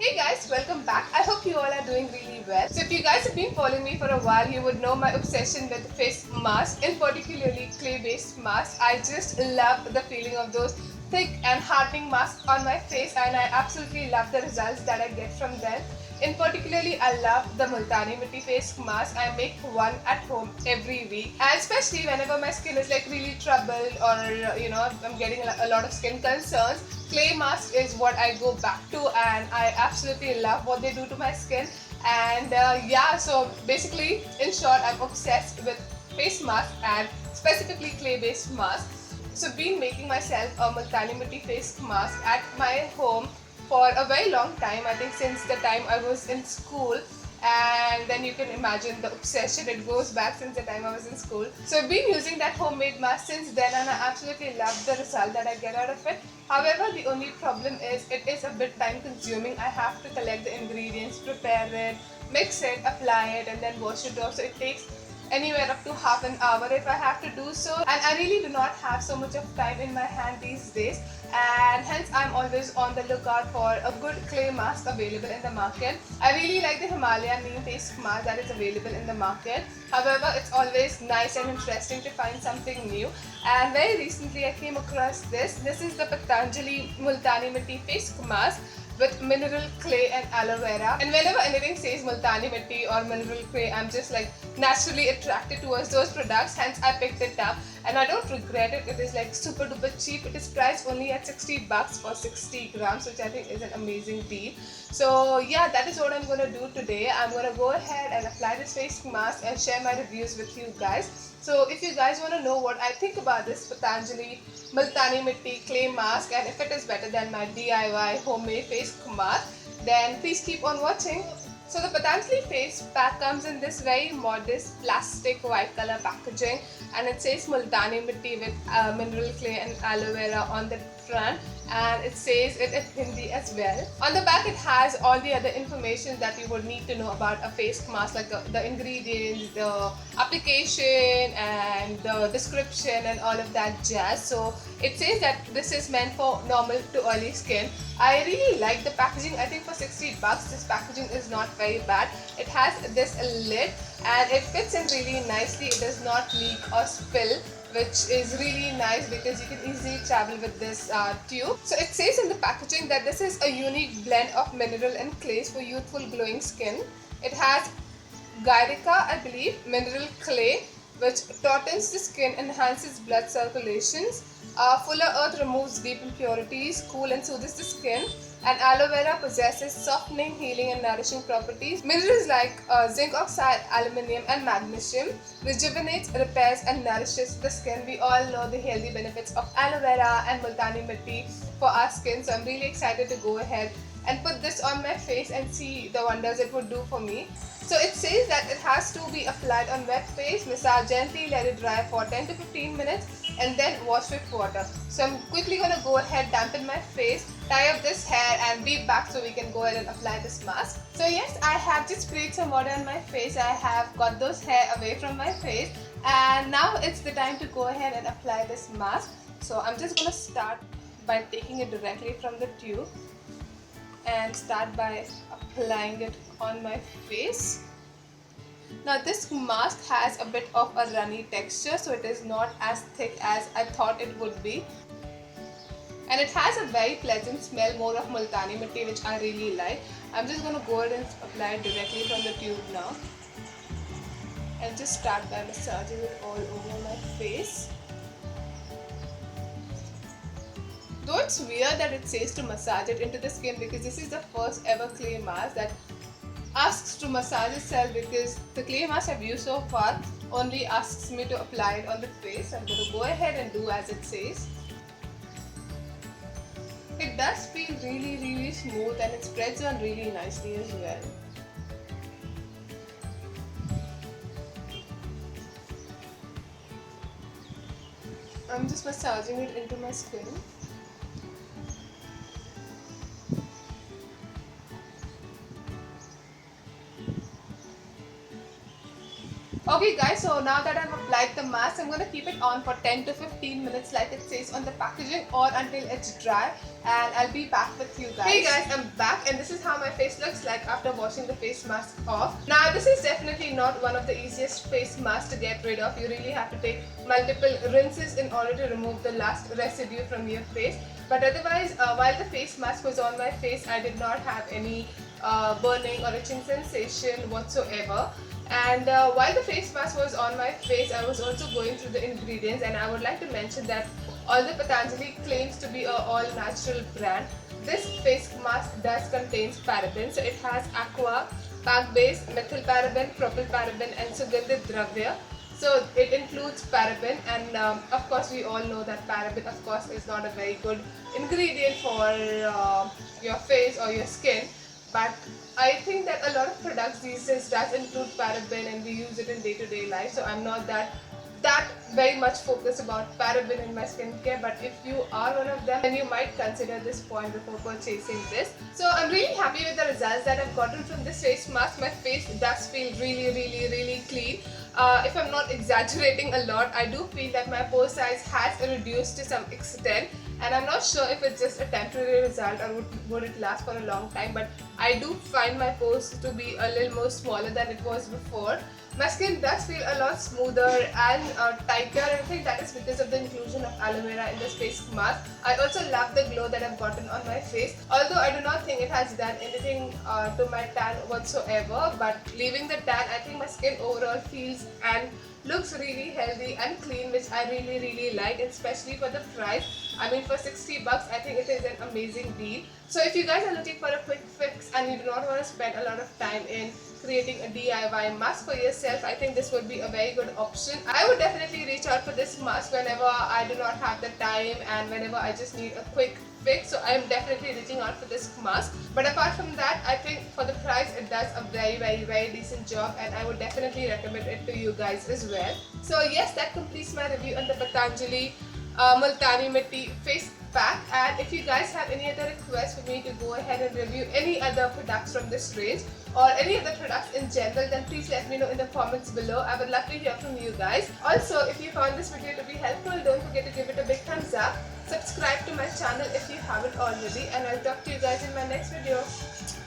Hey guys, welcome back. I hope you all are doing really well. So if you guys have been following me for a while, you would know my obsession with face masks, in particularly clay-based masks. I just love the feeling of those thick and hardening masks on my face, and I absolutely love the results that I get from them. In particularly, I love the Multani Mitti face mask. I make one at home every week, and especially whenever my skin is like really troubled or I'm getting a lot of skin concerns. Clay mask is what I go back to, and I absolutely love what they do to my skin. And yeah, so basically, in short, I'm obsessed with face mask and specifically clay-based masks. So been making myself a Multani Mitti face mask at my home for a very long time. I think since the time I was in school, and then you can imagine the obsession. It goes back since the time I was in school. So I've been using that homemade mask since then, and I absolutely love the result that I get out of it. However, the only problem is it is a bit time consuming. I have to collect the ingredients, prepare it, mix it, apply it, and then wash it off. So it takes anywhere up to half an hour if I have to do so, and I really do not have so much of time in my hand these days, and hence I'm always on the lookout for a good clay mask available in the market. I really like the Himalayan neem face mask that is available in the market. However, it's always nice and interesting to find something new, and very recently I came across this. This is the Patanjali Multani Mitti face mask with mineral clay and aloe vera. And whenever anything says Multani Mitti or mineral clay, I'm just like naturally attracted towards those products. Hence, I picked it up, and I don't regret it. It is like super duper cheap. It is priced only at 60 bucks for 60 grams, which I think is an amazing deal. So yeah, that is what I'm gonna do today. I'm gonna go ahead and apply this face mask and share my reviews with you guys. So if you guys want to know what I think about this Patanjali Multani Mitti clay mask, and if it is better than my DIY homemade face mask, then please keep on watching. So the Patanjali face pack comes in this very modest plastic white color packaging, and it says Multani Mitti with mineral clay and aloe vera on the front, and it says it in Hindi as well. On the back it has all the other information that you would need to know about a face mask, like the ingredients, the application, and the description and all of that jazz. So it says that this is meant for normal to oily skin. I really like the packaging. I think for 60 bucks this packaging is not very bad. It has this lid and it fits in really nicely. It does not leak or spill, which is really nice because you can easily travel with this tube. So it says in the packaging that this is a unique blend of mineral and clays for youthful glowing skin. It has Gyrica, I believe, mineral clay, which tautens the skin, enhances blood circulations. Fuller earth removes deep impurities, cool and soothes the skin. And aloe vera possesses softening, healing and nourishing properties. Minerals like zinc oxide, aluminium and magnesium rejuvenates, repairs and nourishes the skin. We all know the healthy benefits of aloe vera and Multani Mitti for our skin. So I'm really excited to go ahead and put this on my face and see the wonders it would do for me. So it says that it has to be applied on wet face, massage gently, let it dry for 10 to 15 minutes and then wash with water. So I'm quickly going to go ahead, dampen my face, tie up this hair and be back so we can go ahead and apply this mask. So yes, I have just sprayed some water on my face. I have got those hair away from my face, and now it's the time to go ahead and apply this mask. So I'm just going to start by taking it directly from the tube and start by applying it on my face. Now this mask has a bit of a runny texture, so it is not as thick as I thought it would be, and it has a very pleasant smell, more of Multani Mitti, which I really like. I'm just going to go ahead and apply it directly from the tube now and just start by massaging it all over my face. Though it's weird that it says to massage it into the skin, because this is the first ever clay mask that asks to massage itself, because the clay mask I've used so far only asks me to apply it on the face. I'm going to go ahead and do as it says. It does feel really smooth and it spreads on really nicely as well. I'm just massaging it into my skin. Okay guys, so now that I've applied the mask, I'm going to keep it on for 10 to 15 minutes like it says on the packaging, or until it's dry, and I'll be back with you guys. Hey guys, I'm back, and this is how my face looks like after washing the face mask off. Now this is definitely not one of the easiest face masks to get rid of. You really have to take multiple rinses in order to remove the last residue from your face. But otherwise, while the face mask was on my face, I did not have any burning or itching sensation whatsoever. And while the face mask was on my face, I was also going through the ingredients, and I would like to mention that although Patanjali claims to be an all-natural brand, this face mask does contain parabens. So it has aqua, pack base, methylparaben, propylparaben, and sugandhit dravya. So it includes paraben, and of course we all know that paraben of course is not a very good ingredient for your face or your skin. But I think that a lot of products these days does include paraben, and we use it in day-to-day life. So I'm not that very much focused about paraben in my skincare. But if you are one of them, then you might consider this point before purchasing this. So I'm really happy with the results that I've gotten from this face mask. My face does feel really clean. If I'm not exaggerating a lot, I do feel that my pore size has reduced to some extent, and I'm not sure if it's just a temporary result or would it last for a long time, but I do find my pores to be a little more smaller than it was before. My skin does feel a lot smoother and tighter, and I think that is because of the inclusion of aloe vera in this face mask. I also love the glow that I've gotten on my face, although I do not think it has done anything to my tan whatsoever. But leaving the tan, I think my skin overall feels and looks really healthy and clean, which I really like, especially for the price. I mean, for 60 bucks, I think it is an amazing deal. So if you guys are looking for a quick fix and you do not want to spend a lot of time in creating a DIY mask for yourself, I think this would be a very good option. I would definitely reach out for this mask whenever I do not have the time and whenever I just need a quick fix. So I am definitely reaching out for this mask. But apart from that, I think for the price it does a very decent job, and I would definitely recommend it to you guys as well. So yes, that completes my review on the Patanjali Multani Mitti face pack. And if you guys have any other requests for me to go ahead and review any other products from this range or any other products in general, then please let me know in the comments below. I would love to hear from you guys. Also, if you found this video to be helpful, don't forget to give it a big thumbs up. Subscribe to my channel if you haven't already, and I'll talk to you guys in my next video.